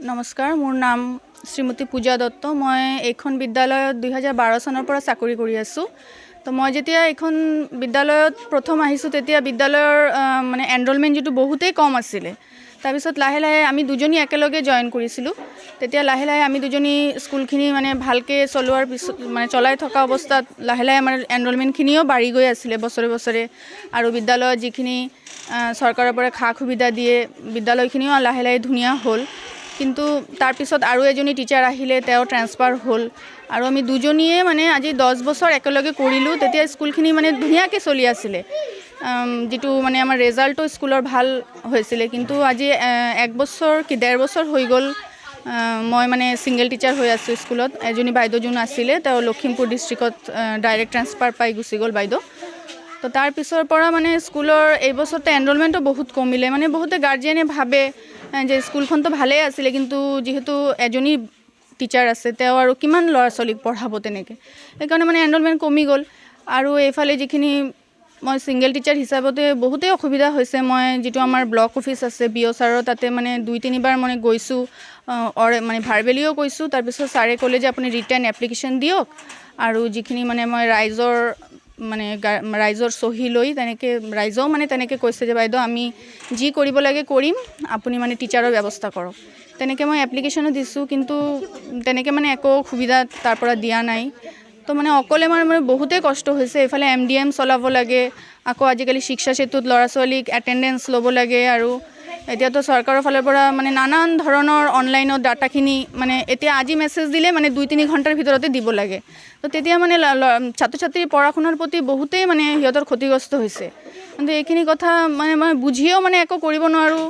নমস্কাৰ, মোৰ নাম শ্ৰীমতী পূজা দত্ত। মই এইখন বিদ্যালয়ত 2012 চনৰ পৰা চাকৰি কৰি আছোঁ। তো মই যেতিয়া এইখন বিদ্যালয়ত প্ৰথম আহিছোঁ তেতিয়া বিদ্যালয়ৰ মানে এনৰলমেণ্ট যিটো বহুতেই কম আছিলে। তাৰপিছত লাহে লাহে আমি দুজনী একেলগে জইন কৰিছিলোঁ। তেতিয়া লাহে লাহে আমি দুজনী স্কুলখিনি মানে ভালকৈ চলোৱাৰ পিছত মানে চলাই থকা অৱস্থাত লাহে লাহে আমাৰ এনৰলমেণ্টখিনিও বাঢ়ি গৈ আছিলে বছৰে বছৰে। আৰু বিদ্যালয়ত যিখিনি চৰকাৰৰ পৰা সা সুবিধা দিয়ে বিদ্যালয়খিনিও লাহে লাহে ধুনীয়া হ'ল। কিন্তু তাৰপিছত আৰু এজনী টিচাৰ আহিলে, তেওঁ ট্ৰেন্সফাৰ হ'ল আৰু আমি দুজনীয়ে মানে আজি 10 বছৰ একেলগে কৰিলোঁ। তেতিয়া স্কুলখিনি মানে ধুনীয়াকৈ চলি আছিলে, যিটো মানে আমাৰ ৰেজাল্টটো স্কুলৰ ভাল হৈছিলে। কিন্তু আজি 1 বছৰ কি 1.5 বছৰ হৈ গ'ল মই মানে ছিংগল টিচাৰ হৈ আছোঁ স্কুলত। এজনী বাইদেউ যোন আছিলে তেওঁ লখিমপুৰ ডিষ্ট্ৰিক্টত ডাইৰেক্ট ট্ৰেন্সফাৰ পাই গুচি গ'ল বাইদেউ। তো তাৰপিছৰ পৰা মানে স্কুলৰ এই বছৰতে এনৰলমেণ্টটো বহুত কমিলে। মানে বহুতে গাৰ্জিয়ানে ভাবে যে স্কুলখনতো ভালেই আছিলে, কিন্তু যিহেতু এজনী টিচাৰ আছে তেওঁ আৰু কিমান ল'ৰা ছোৱালীক পঢ়াব তেনেকৈ, সেইকাৰণে মানে এনৰলমেণ্ট কমি গ'ল। আৰু এইফালে যিখিনি মই ছিংগল টিচাৰ হিচাপতে বহুতেই অসুবিধা হৈছে। মই যিটো আমাৰ ব্লক অফিচ আছে BO ছাৰৰ তাতে মানে 2-3 বাৰ মানে গৈছোঁ, মানে ভাৰ্বেলিও কৈছোঁ। তাৰপিছত ছাৰে ক'লে যে আপুনি ৰিটাৰ্ণ এপ্লিকেশ্যন দিয়ক, আৰু যিখিনি মানে মই ৰাইজৰ চহী লৈ তেনেকৈ ৰাইজেও মানে তেনেকৈ কৈছে যে বাইদেউ আমি যি কৰিব লাগে কৰিম, আপুনি মানে টিচাৰৰ ব্যৱস্থা কৰক। তেনেকৈ মই এপ্লিকেশ্যনো দিছোঁ, কিন্তু তেনেকৈ মানে একো সুবিধা তাৰ পৰা দিয়া নাই। তো মানে অকলে মানে বহুতেই কষ্ট হৈছে। এইফালে MDM চলাব লাগে, আকৌ আজিকালি শিক্ষা সেতুত ল'ৰা ছোৱালীক এটেণ্ডেঞ্চ ল'ব লাগে। আৰু এতিয়াতো চৰকাৰৰ ফালৰ পৰা মানে নানান ধৰণৰ অনলাইনত ডাটাখিনি মানে এতিয়া আজি মেছেজ দিলে মানে 2-3 ঘণ্টাৰ ভিতৰতে দিব লাগে। তো তেতিয়া মানে ছাত্ৰ ছাত্ৰীৰ পঢ়া শুনাৰ প্ৰতি বহুতেই মানে সিহঁতৰ ক্ষতিগ্ৰস্ত হৈছে। কিন্তু এইখিনি কথা মানে মই বুজিও মানে একো কৰিব নোৱাৰোঁ।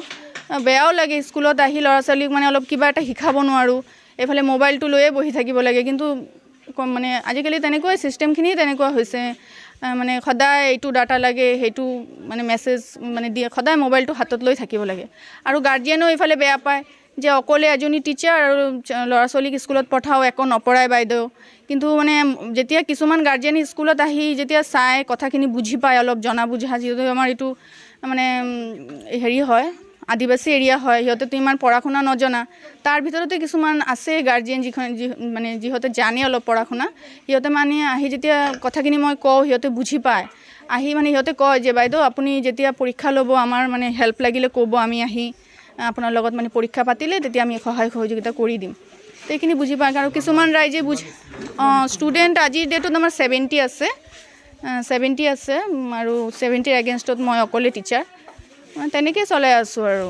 বেয়াও লাগে, স্কুলত আহি ল'ৰা ছোৱালীক মানে অলপ কিবা এটা শিকাব নোৱাৰোঁ। এইফালে মোবাইলটো লৈয়ে বহি থাকিব লাগে। কিন্তু মানে আজিকালি তেনেকুৱাই ছিষ্টেমখিনি তেনেকুৱা হৈছে, মানে সদায় এইটো ডাটা লাগে, সেইটো মানে মেছেজ মানে দিয়ে, সদায় মোবাইলটো হাতত লৈ থাকিব লাগে। আৰু গাৰ্জিয়ানেও এইফালে বেয়া পায় যে অকলে এজনী টিচাৰ আৰু ল'ৰা ছোৱালীক স্কুলত পঠাওঁ, একো নপঢ়ায় বাইদেউ। কিন্তু মানে যেতিয়া কিছুমান গাৰ্জিয়ানে স্কুলত আহি যেতিয়া চাই, কথাখিনি বুজি পায়, অলপ জনা বুজা, যিহেতু আমাৰ এইটো মানে হেৰি হয় আদিবাসী এৰিয়া হয়, সিহঁতেতো ইমান পঢ়া শুনা নজনা। তাৰ ভিতৰতে কিছুমান আছে গাৰ্জিয়ান মানে যিহঁতে জানে অলপ পঢ়া শুনা, সিহঁতে মানে আহি যেতিয়া কথাখিনি মই কওঁ সিহঁতে বুজি পায়। আহি মানে সিহঁতে কয় যে বাইদেউ আপুনি যেতিয়া পৰীক্ষা ল'ব আমাৰ মানে হেল্প লাগিলে ক'ব, আমি আহি আপোনাৰ লগত মানে পৰীক্ষা পাতিলে তেতিয়া আমি সহায় সহযোগিতা কৰি দিম। তো এইখিনি বুজি পায়। আৰু কিছুমান ৰাইজে ষ্টুডেণ্ট আজিৰ ডেটত আমাৰ 70 আছে আৰু 70ৰ এগেইনষ্টত মই অকলে টিচাৰ। তেনেকৈ চলাই আছোঁ আৰু।